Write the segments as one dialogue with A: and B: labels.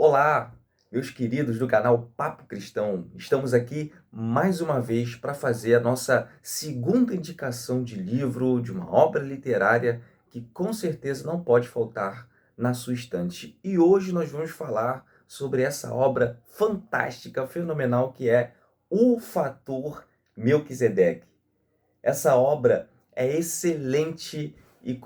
A: Olá, meus queridos do canal Papo Cristão. Estamos aqui mais uma vez para fazer a nossa segunda indicação de livro, de uma obra literária que com certeza não pode faltar na sua estante. E hoje nós vamos falar sobre essa obra fantástica, fenomenal, que é O Fator Melquisedeque. Essa obra é excelente e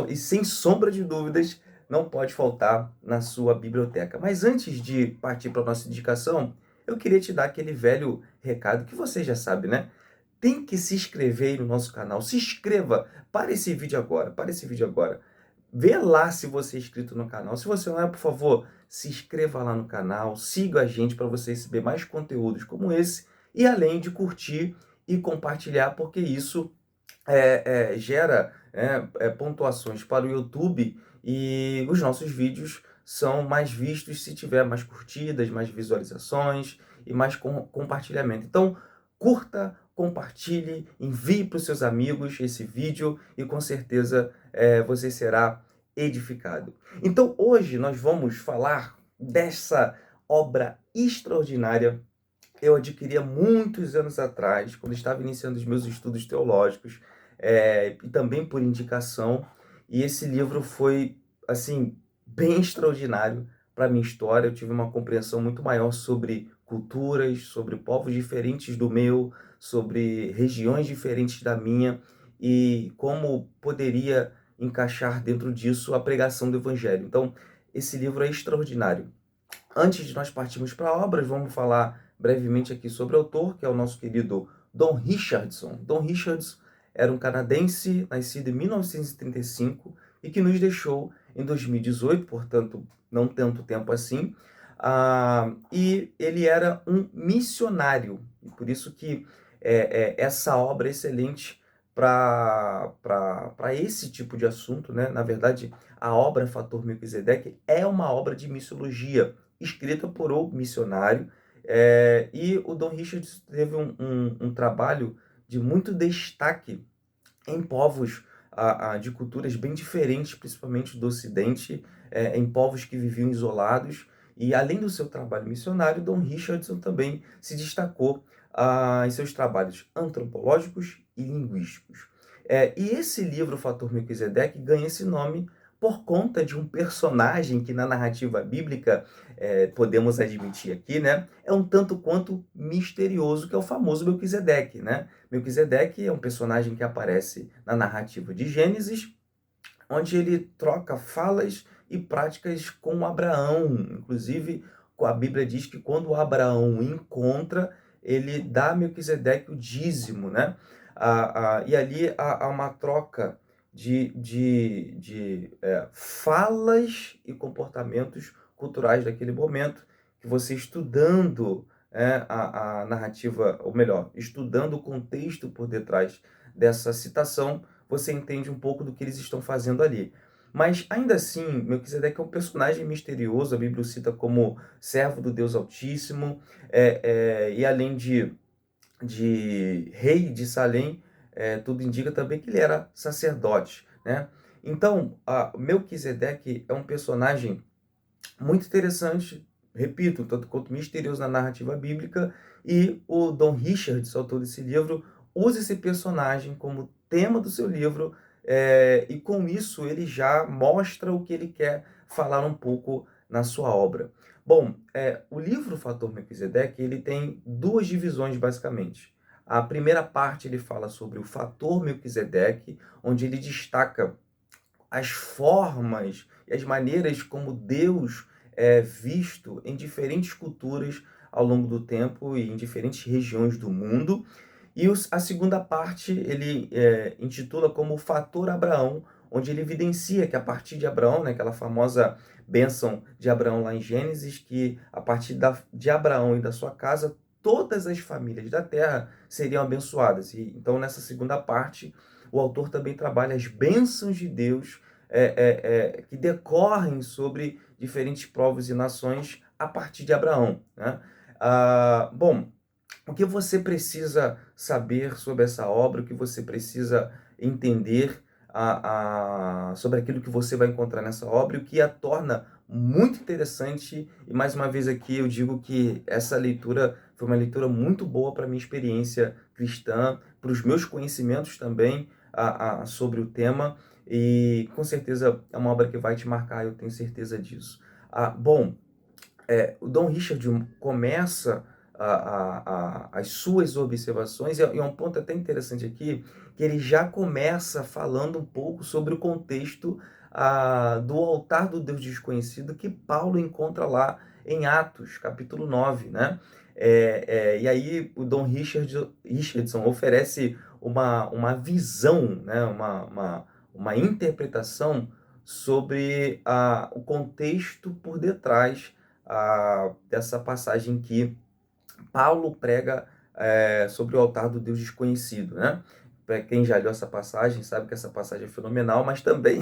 A: e sem sombra de dúvidas não pode faltar na sua biblioteca. Mas antes de partir para a nossa indicação, eu queria te dar aquele velho recado que você já sabe, né? Tem que se inscrever aí no nosso canal. Se inscreva para esse vídeo agora, para esse vídeo agora. Vê lá se você é inscrito no canal. Se você não é, por favor, se inscreva lá no canal, siga a gente para você receber mais conteúdos como esse e além de curtir e compartilhar, porque isso gera pontuações para o YouTube e os nossos vídeos são mais vistos se tiver mais curtidas, mais visualizações e mais compartilhamento. Então, curta, compartilhe, envie para os seus amigos esse vídeo e com certeza você será edificado. Então, hoje nós vamos falar dessa obra extraordinária. Eu adquiri há muitos anos atrás, quando estava iniciando os meus estudos teológicos, e também por indicação, e esse livro foi, assim, bem extraordinário para a minha história. Eu tive uma compreensão muito maior sobre culturas, sobre povos diferentes do meu, sobre regiões diferentes da minha, e como poderia encaixar dentro disso a pregação do Evangelho. Então, esse livro é extraordinário. Antes de nós partirmos para a obra, vamos falar brevemente aqui sobre o autor, que é o nosso querido Don Richardson. Don Richardson era um canadense, nascido em 1935 e que nos deixou em 2018, portanto, não tanto tempo assim. E ele era um missionário, e por isso que essa obra é excelente para esse tipo de assunto, né? Na verdade, a obra Fator Melquisedeque é uma obra de missiologia, escrita por um missionário, e o Don Richards teve um trabalho de muito destaque em povos de culturas bem diferentes, principalmente do Ocidente, em povos que viviam isolados. E além do seu trabalho missionário, Don Richardson também se destacou em seus trabalhos antropológicos e linguísticos. E esse livro, Fator Melquisedeque, ganha esse nome por conta de um personagem que na narrativa bíblica, podemos admitir aqui, né, é um tanto quanto misterioso, que é o famoso Melquisedeque, né? Melquisedeque é um personagem que aparece na narrativa de Gênesis, onde ele troca falas e práticas com Abraão. Inclusive, a Bíblia diz que quando Abraão o encontra, ele dá a Melquisedeque o dízimo, né? E ali há uma troca de falas e comportamentos culturais daquele momento, que você estudando a narrativa, ou melhor, estudando o contexto por detrás dessa citação, você entende um pouco do que eles estão fazendo ali. Mas ainda assim, Melquisedeque é um personagem misterioso, a Bíblia o cita como servo do Deus Altíssimo, e além de rei de Salém, tudo indica também que ele era sacerdote, né? Então, Melquisedeque é um personagem muito interessante, repito, tanto quanto misterioso na narrativa bíblica, e o Don Richards, autor desse livro, usa esse personagem como tema do seu livro, e com isso ele já mostra o que ele quer falar um pouco na sua obra. Bom, o livro Fator Melquisedeque, ele tem duas divisões basicamente. A primeira parte ele fala sobre o fator Melquisedeque, onde ele destaca as formas e as maneiras como Deus é visto em diferentes culturas ao longo do tempo e em diferentes regiões do mundo. E a segunda parte ele intitula como o Fator Abraão, onde ele evidencia que a partir de Abraão, né, aquela famosa bênção de Abraão lá em Gênesis, que a partir de Abraão e da sua casa, todas as famílias da terra seriam abençoadas. E então, nessa segunda parte, o autor também trabalha as bênçãos de Deus que decorrem sobre diferentes povos e nações a partir de Abraão, né? Bom, o que você precisa saber sobre essa obra, o que você precisa entender sobre aquilo que você vai encontrar nessa obra e o que a torna muito interessante e mais uma vez aqui eu digo que essa leitura foi uma leitura muito boa para minha experiência cristã, para os meus conhecimentos também sobre o tema e com certeza é uma obra que vai te marcar, eu tenho certeza disso. Bom, o Dom Richard começa as suas observações, e é um ponto até interessante aqui, que ele já começa falando um pouco sobre o contexto do altar do Deus desconhecido que Paulo encontra lá em Atos, capítulo 9, né? E aí o Dom Richardson oferece uma visão, né? Uma interpretação sobre o contexto por detrás dessa passagem que Paulo prega sobre o altar do Deus desconhecido, né? Para quem já leu essa passagem, sabe que essa passagem é fenomenal, mas também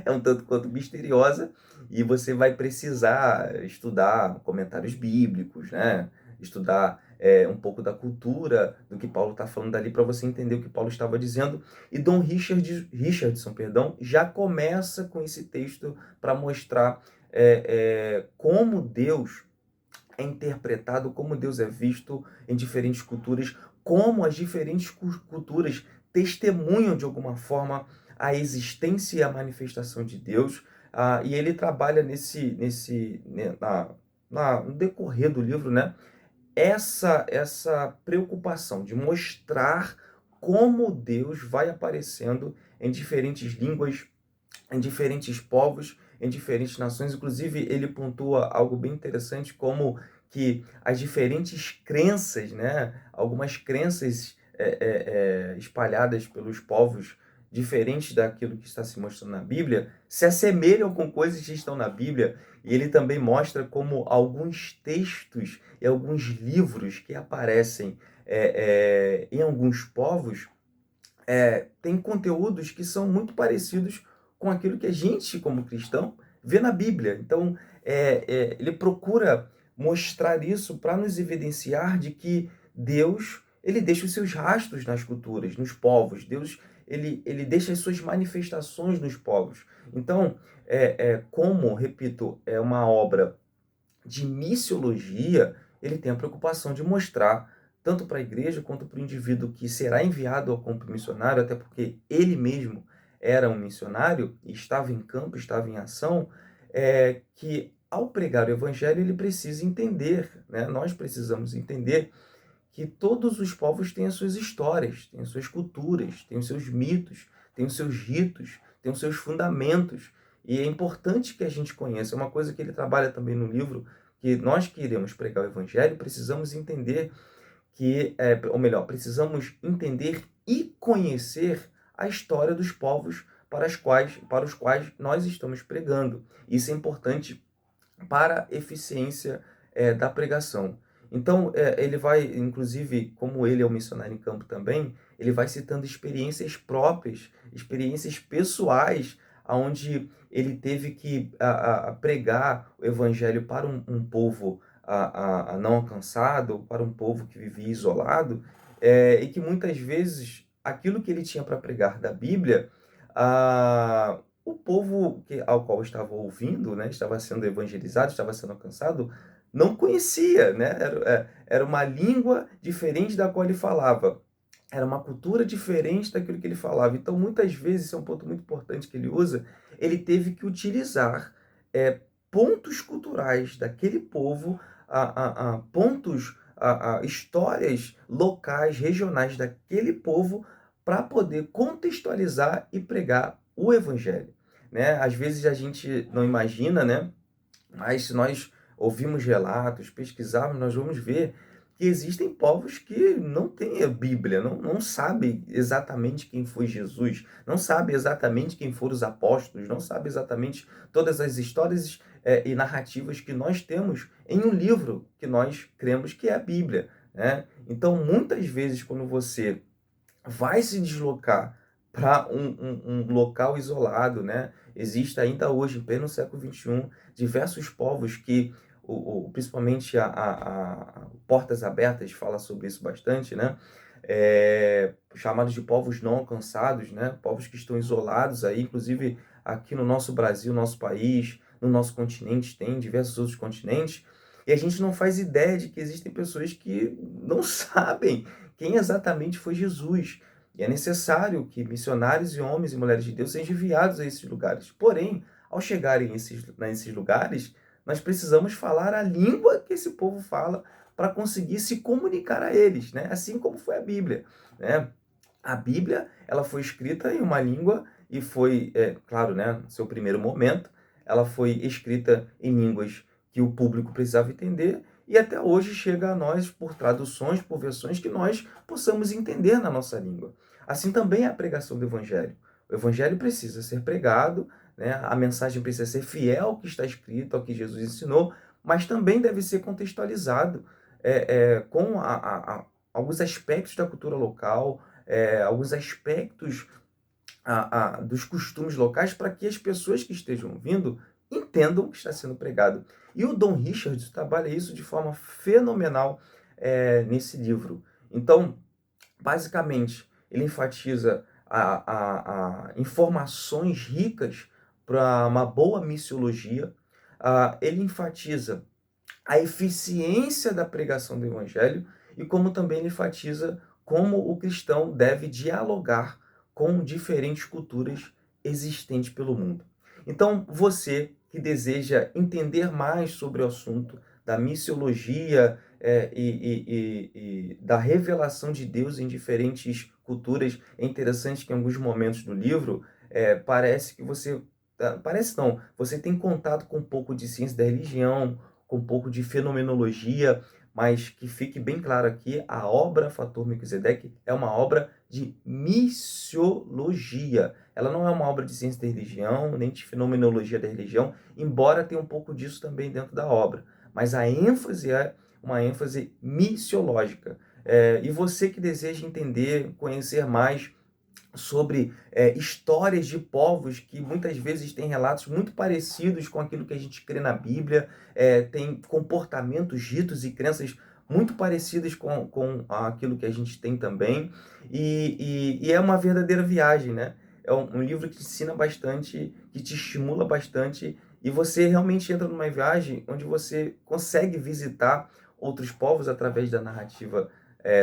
A: é um tanto quanto misteriosa, e você vai precisar estudar comentários bíblicos, né? Estudar um pouco da cultura do que Paulo está falando ali para você entender o que Paulo estava dizendo. E Dom Richardson, perdão, já começa com esse texto para mostrar como Deus é interpretado, como Deus é visto em diferentes culturas, como as diferentes culturas testemunham de alguma forma a existência e a manifestação de Deus. E ele trabalha no decorrer do livro, né, essa preocupação de mostrar como Deus vai aparecendo em diferentes línguas, em diferentes povos, em diferentes nações. Inclusive, ele pontua algo bem interessante, como que as diferentes crenças, né, algumas crenças espalhadas pelos povos, diferentes daquilo que está se mostrando na Bíblia, se assemelham com coisas que estão na Bíblia. E ele também mostra como alguns textos e alguns livros que aparecem em alguns povos tem conteúdos que são muito parecidos com aquilo que a gente, como cristão, vê na Bíblia. Então, ele procura mostrar isso para nos evidenciar de que Deus, ele deixa os seus rastros nas culturas, nos povos. Deus, ele deixa as suas manifestações nos povos. Então, como, repito, é uma obra de missiologia, ele tem a preocupação de mostrar, tanto para a igreja quanto para o indivíduo que será enviado ao campo missionário, até porque ele mesmo era um missionário e estava em campo, estava em ação, que ao pregar o evangelho ele precisa entender, né? Nós precisamos entender que todos os povos têm as suas histórias, têm as suas culturas, têm os seus mitos, têm os seus ritos, têm os seus fundamentos. E é importante que a gente conheça. É uma coisa que ele trabalha também no livro, que nós que iremos pregar o evangelho, precisamos entender ou melhor, precisamos entender e conhecer a história dos povos para os quais nós estamos pregando. Isso é importante para a eficiência da pregação. Então, ele vai, inclusive, como ele é um missionário em campo também, ele vai citando experiências próprias, experiências pessoais, onde ele teve que pregar o evangelho para um povo não alcançado, para um povo que vivia isolado, e que muitas vezes aquilo que ele tinha para pregar da Bíblia, o povo ao qual estava ouvindo, né, estava sendo evangelizado, estava sendo alcançado, não conhecia, né? Era uma língua diferente da qual ele falava. Era uma cultura diferente daquilo que ele falava. Então, muitas vezes, esse é um ponto muito importante que ele usa, ele teve que utilizar pontos culturais daquele povo, pontos, histórias locais, regionais daquele povo, para poder contextualizar e pregar o evangelho, né? Às vezes a gente não imagina, né? Mas se nós ouvimos relatos, pesquisarmos, nós vamos ver que existem povos que não têm a Bíblia, não sabem exatamente quem foi Jesus, não sabem exatamente quem foram os apóstolos, não sabem exatamente todas as histórias e narrativas que nós temos em um livro que nós cremos que é a Bíblia, né? Então, muitas vezes, quando você vai se deslocar para um local isolado, né? Existe ainda hoje, em pleno século XXI, diversos povos que, principalmente Portas Abertas fala sobre isso bastante, né? Chamados de povos não alcançados, né? Povos que estão isolados aí, inclusive aqui no nosso Brasil, nosso país, no nosso continente, tem em diversos outros continentes, e a gente não faz ideia de que existem pessoas que não sabem quem exatamente foi Jesus. E é necessário que missionários e homens e mulheres de Deus sejam enviados a esses lugares. Porém, ao chegarem nesses lugares, nós precisamos falar a língua que esse povo fala para conseguir se comunicar a eles, né? Assim como foi a Bíblia, né? A Bíblia, ela foi escrita em uma língua e foi, claro, né, no seu primeiro momento, ela foi escrita em línguas que o público precisava entender e até hoje chega a nós por traduções, por versões que nós possamos entender na nossa língua. Assim também é a pregação do Evangelho. O Evangelho precisa ser pregado, né, a mensagem precisa ser fiel ao que está escrito, ao que Jesus ensinou, mas também deve ser contextualizado com alguns aspectos da cultura local, alguns aspectos dos costumes locais para que as pessoas que estejam ouvindo entendam o que está sendo pregado. E o Don Richards trabalha isso de forma fenomenal nesse livro. Então, basicamente, ele enfatiza informações ricas para uma boa missiologia, ele enfatiza a eficiência da pregação do evangelho e como também ele enfatiza como o cristão deve dialogar com diferentes culturas existentes pelo mundo. Então, você que deseja entender mais sobre o assunto da missiologia e da revelação de Deus em diferentes culturas, é interessante que em alguns momentos do livro parece que você... Parece não, você tem contato com um pouco de ciência da religião, com um pouco de fenomenologia, mas que fique bem claro aqui, a obra Fator Melquisedeque é uma obra de missiologia. Ela não é uma obra de ciência da religião, nem de fenomenologia da religião, embora tenha um pouco disso também dentro da obra. Mas a ênfase é uma ênfase missiológica. E você que deseja entender, conhecer mais sobre histórias de povos que muitas vezes têm relatos muito parecidos com aquilo que a gente crê na Bíblia, tem comportamentos, ritos e crenças muito parecidos com aquilo que a gente tem também, e é uma verdadeira viagem, né? É um livro que te ensina bastante, que te estimula bastante, e você realmente entra numa viagem onde você consegue visitar outros povos através da narrativa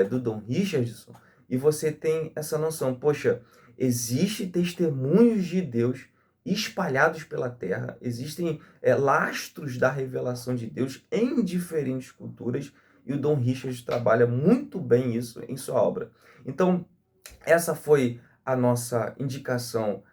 A: do Don Richardson, e você tem essa noção, poxa, existem testemunhos de Deus espalhados pela terra, existem lastros da revelação de Deus em diferentes culturas, e o Don Richard trabalha muito bem isso em sua obra. Então, essa foi a nossa indicação,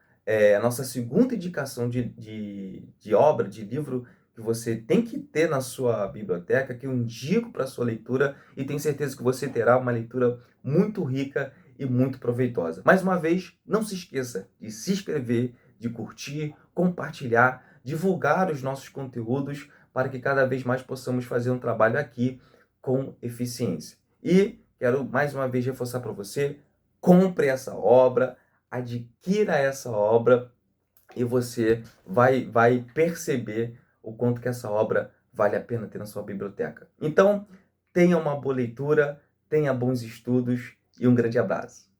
A: a nossa segunda indicação de obra, de livro, que você tem que ter na sua biblioteca, que eu indico para a sua leitura, e tenho certeza que você terá uma leitura muito rica e muito proveitosa. Mais uma vez, não se esqueça de se inscrever, de curtir, compartilhar, divulgar os nossos conteúdos, para que cada vez mais possamos fazer um trabalho aqui com eficiência. E quero mais uma vez reforçar para você: compre essa obra, adquira essa obra, e você vai perceber o quanto que essa obra vale a pena ter na sua biblioteca. Então, tenha uma boa leitura, tenha bons estudos e um grande abraço.